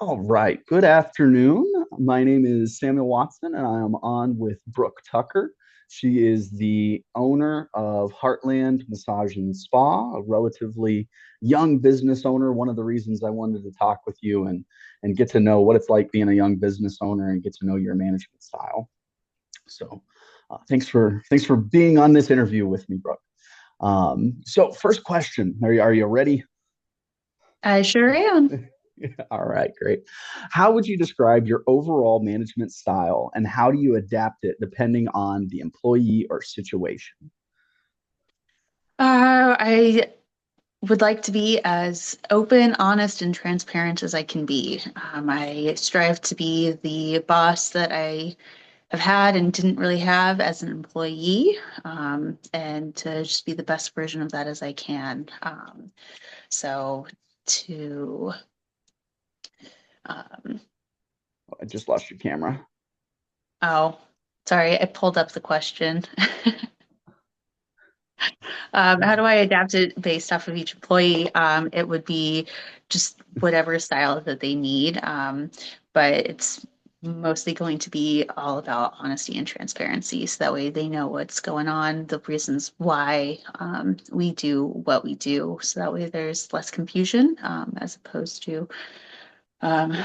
All right. Good afternoon. My name is Samuel Watson, and I am on with Brooke Tucker. She is the owner of Heartland Massage and Spa, a relatively young business owner. One of the reasons I wanted to talk with you and get to know what it's like being a young business owner and get to know your management style. So, thanks for being on this interview with me, Brooke. So, first question: Are you ready? I sure am. All right, great. How would you describe your overall management style and how do you adapt it depending on the employee or situation? I would like to be as open, honest, and transparent as I can be. I strive to be the boss that I have had and didn't really have as an employee, and to just be the best version of that as I can. So to, um, I just lost your camera. oh, sorry, I pulled up the question. How do I adapt it based off of each employee? It would be just whatever style that they need. But it's mostly going to be all about honesty and transparency. So that way they know what's going on, the reasons why we do what we do. So that way there's less confusion as opposed to um,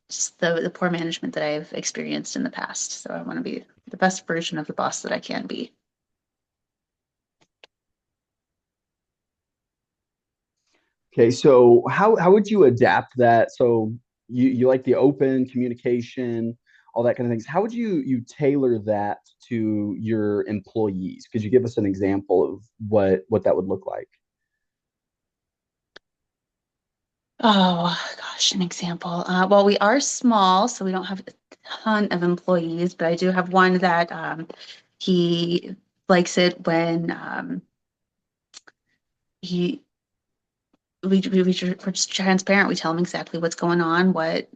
just the poor management that I've experienced in the past. So I want to be the best version of the boss that I can be. Okay, so how would you adapt that? So you like the open communication, all that kind of things. How would you tailor that to your employees? Could you give us an example of what that would look like? Oh gosh, an example. Well, we are small, so we don't have a ton of employees, but I do have one that he likes it when he we're just transparent. We tell him exactly what's going on, what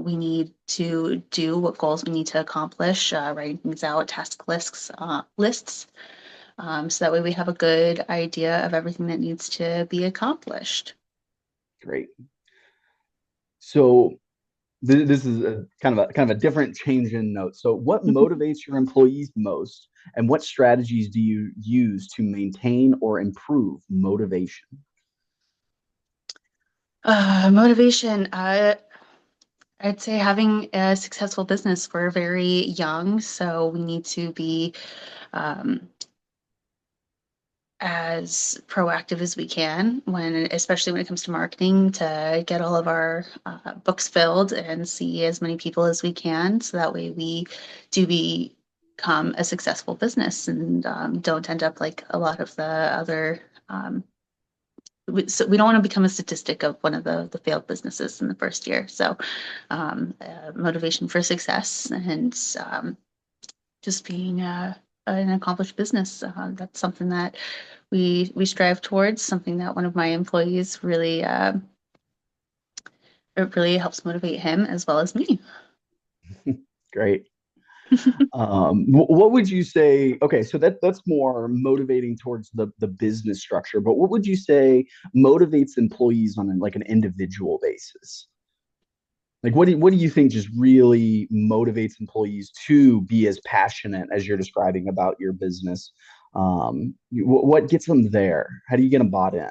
we need to do, what goals we need to accomplish, writing things out, task lists, so that way we have a good idea of everything that needs to be accomplished. Great. So this is a kind of a different change in note. So, what motivates your employees most, and what strategies do you use to maintain or improve motivation? Motivation. I'd say having a successful business. We're very young, so we need to be um, as proactive as we can especially when it comes to marketing, to get all of our books filled and see as many people as we can, so that way we do become a successful business and don't end up like a lot of the other. So we don't want to become a statistic of one of the failed businesses in the first year. So motivation for success and just being an accomplished business. That's something that we strive towards. Something that one of my employees really it really helps motivate him as well as me. Great. What would you say? Okay, so that's more motivating towards the business structure, but what would you say motivates employees on like an individual basis? Like, what do you think just really motivates employees to be as passionate as you're describing about your business? What gets them there? How do you get them bought in?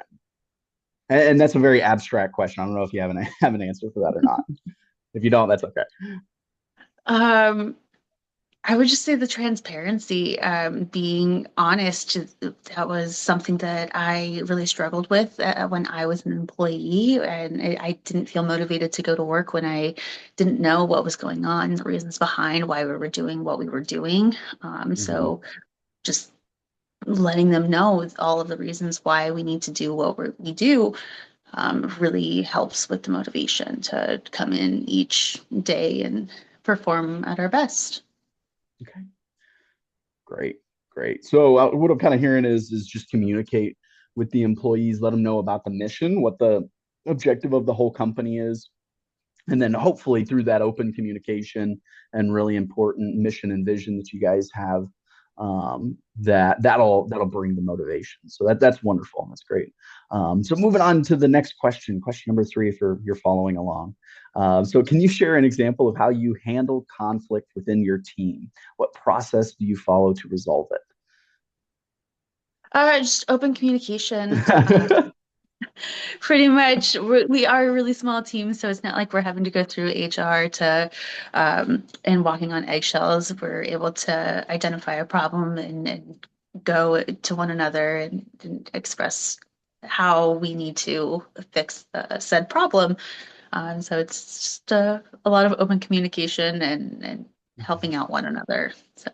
And that's a very abstract question. I don't know if you have an answer for that or not. If you don't, that's okay. Um, I would just say the transparency, being honest. That was something that I really struggled with when I was an employee, and I didn't feel motivated to go to work when I didn't know what was going on, the reasons behind why we were doing what we were doing. Mhm. So just letting them know all of the reasons why we need to do what we do really helps with the motivation to come in each day and perform at our best. Okay. Great, great. So what I'm kind of hearing is just communicate with the employees, let them know about the mission, what the objective of the whole company is, and then hopefully through that open communication and really important mission and vision that you guys have, that'll bring the motivation. So that's wonderful. That's great. So moving on to the next question, question number three, if you're following along. So, can you share an example of how you handle conflict within your team? What process do you follow to resolve Just open communication. it? Pretty much, we are a really small team, so it's not like we're having to go through HR to and walking on eggshells. We're able to identify a problem and go to one another and express how we need to fix said problem. So it's just a lot of open communication and helping out one another. So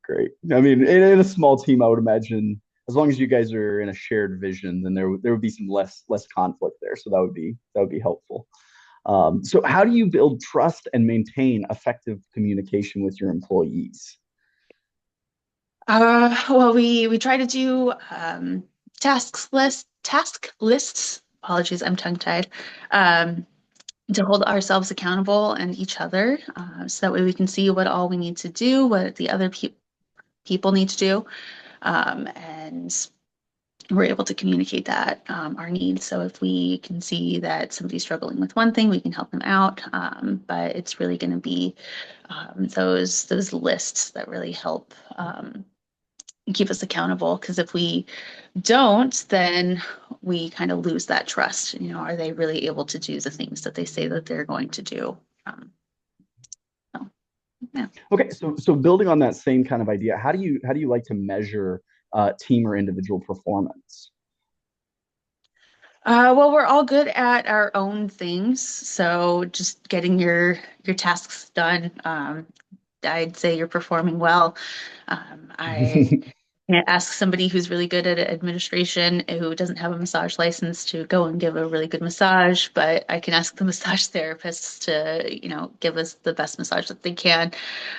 Great. I mean, in a small team, I would imagine as long as you guys are in a shared vision, then there would be some less conflict there. So that would be helpful. So how do you build trust and maintain effective communication with your employees? well, we try to do task lists. Apologies, I'm tongue-tied. Um, to hold ourselves accountable and each other, so that way we can see what all we need to do, what the other people need to do, and we're able to communicate that our needs. So if we can see that somebody's struggling with one thing, we can help them out. But it's really going to be those lists that really help keep us accountable. Because if we don't, then we kind of lose that trust. Are they really able to do the things that they say that they're going to do? Um, so, yeah. Okay, so building on that same kind of idea, how do you like to measure team or individual performance? Well, we're all good at our own things, so just getting your tasks done. I'd say you're performing well. I can't ask somebody who's really good at administration who doesn't have a massage license to go and give a really good massage, but I can ask the massage therapists to, give us the best massage that they can.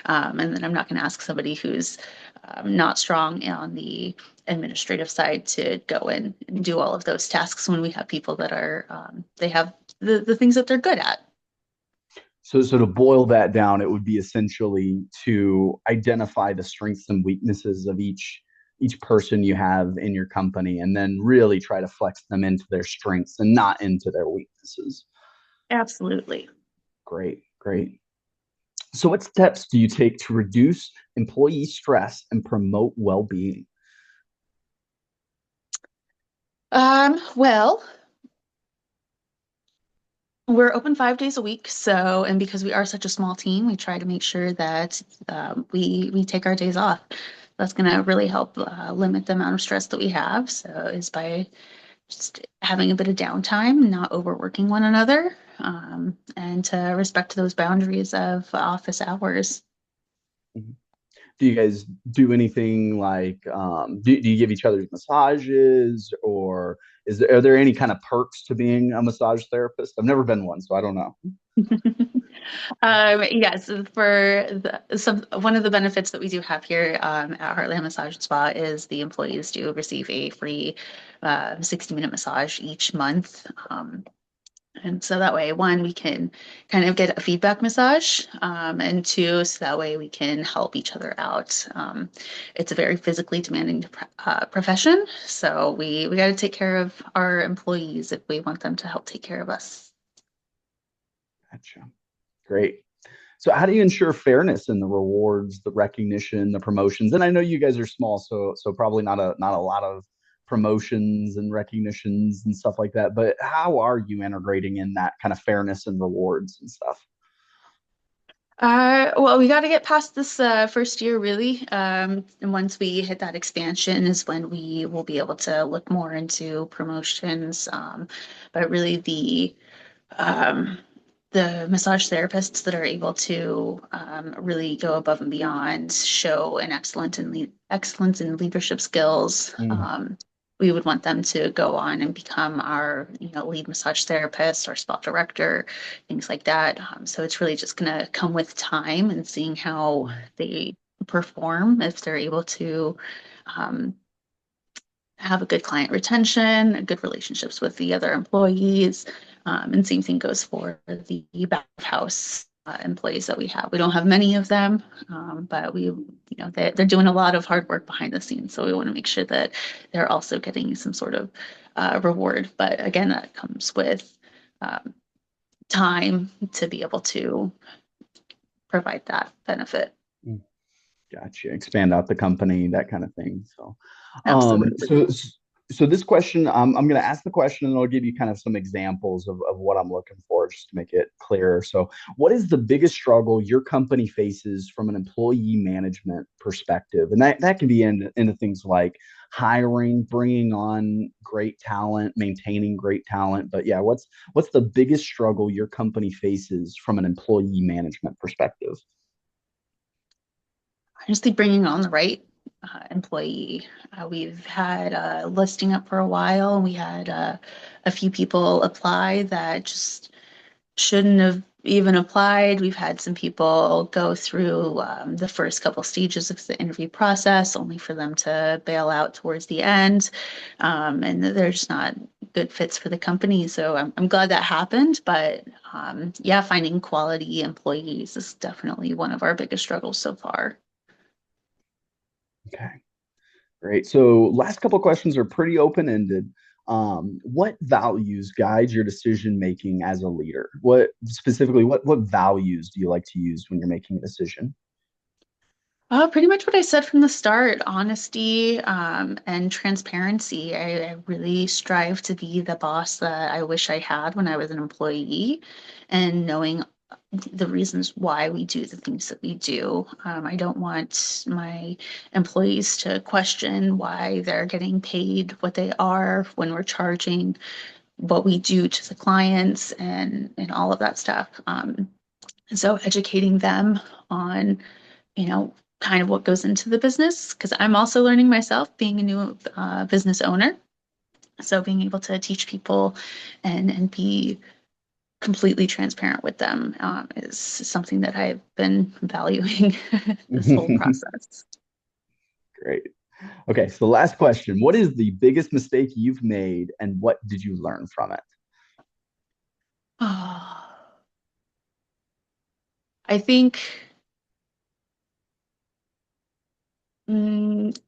And then I'm not going to ask somebody who's not strong on the administrative side to go in and do all of those tasks when we have people that are, they have the things that they're good at. So to boil that down, it would be essentially to identify the strengths and weaknesses of each person you have in your company, and then really try to flex them into their strengths and not into their weaknesses. Absolutely. Great, great. So what steps do you take to reduce employee stress and promote well-being? Well, we're open 5 days a week, so and because we are such a small team, we try to make sure that we take our days off. That's going to really help limit the amount of stress that we have. So is by just having a bit of downtime, not overworking one another, and to respect those boundaries of office hours. Do you guys do anything like do you give each other massages, or are there any kind of perks to being a massage therapist? I've never been one, so I don't know. Yes, for some one of the benefits that we do have here at Heartland Massage and Spa is the employees do receive a free 60-minute massage each month. And so that way, one, we can kind of get a feedback massage, and two, so that way we can help each other out. It's a very physically demanding profession, so we got to take care of our employees if we want them to help take care of us. Gotcha. Great. So how do you ensure fairness in the rewards, the recognition, the promotions? And I know you guys are small, so probably not a lot of promotions and recognitions and stuff like that. But how are you integrating in that kind of fairness and rewards and stuff? Well, we got to get past this first year, really. And once we hit that expansion is when we will be able to look more into promotions. But really, um, the massage therapists that are able to really go above and beyond, show an excellence in leadership skills. Mm. We would want them to go on and become our, lead massage therapist or spa director, things like that. So it's really just going to come with time and seeing how they perform if they're able to um, have a good client retention, good relationships with the other employees. And same thing goes for the back of house employees that we have. We don't have many of them, but they're doing a lot of hard work behind the scenes. So we want to make sure that they're also getting some sort of reward. But again, that comes with um, time to be able to provide that benefit. Gotcha. Expand out the company, that kind of thing. So, um, Absolutely. so, so this question, I'm going to ask the question and I'll give you kind of some examples of what I'm looking for just to make it clearer. So, what is the biggest struggle your company faces from an employee management perspective? And that can be into things like hiring, bringing on great talent, maintaining great talent. But yeah, what's the biggest struggle your company faces from an employee management perspective? Honestly, bringing on the right employee. We've had a listing up for a while, and we had a few people apply that just shouldn't have even applied. We've had some people go through the first couple stages of the interview process, only for them to bail out towards the end. And they're just not good fits for the company. So I'm glad that happened. But yeah, finding quality employees is definitely one of our biggest struggles so far. Okay. Great. So last couple questions are pretty open-ended. What values guide your decision making as a leader? What specifically, what values do you like to use when you're making a decision? Pretty much what I said from the start, honesty, and transparency. I really strive to be the boss that I wish I had when I was an employee and knowing the reasons why we do the things that we do. I don't want my employees to question why they're getting paid what they are when we're charging what we do to the clients and all of that stuff. And so educating them on kind of what goes into the business because I'm also learning myself being a new business owner. So being able to teach people and be completely transparent with them is something that I've been valuing this whole process. Great. Okay, so last question. What is the biggest mistake you've made and what did you learn from it? Oh, I think mm,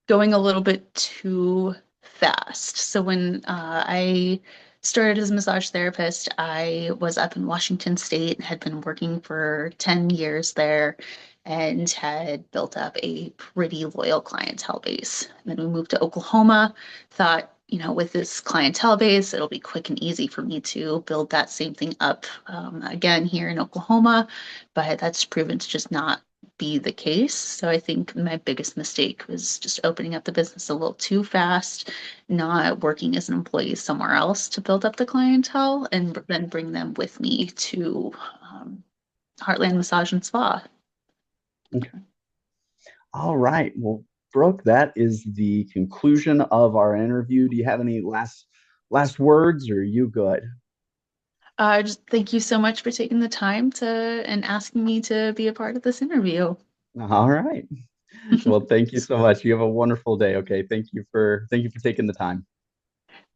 going a little bit too fast. So when I started as a massage therapist, I was up in Washington State and had been working for 10 years there and had built up a pretty loyal clientele base. And then we moved to Oklahoma, thought, with this clientele base, it'll be quick and easy for me to build that same thing up again here in Oklahoma. But that's proven to just not be the case. So I think my biggest mistake was just opening up the business a little too fast, not working as an employee somewhere else to build up the clientele and then bring them with me to um, Heartland Massage and Spa. Okay. All right. Well, Brooke, that is the conclusion of our interview. Do you have any last words or are you good? Just thank you so much for taking the time to and asking me to be a part of this interview. All right. Well, thank you so much. You have a wonderful day. Okay. Thank you for taking the time.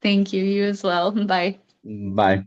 Thank you, you as well. Bye. Bye.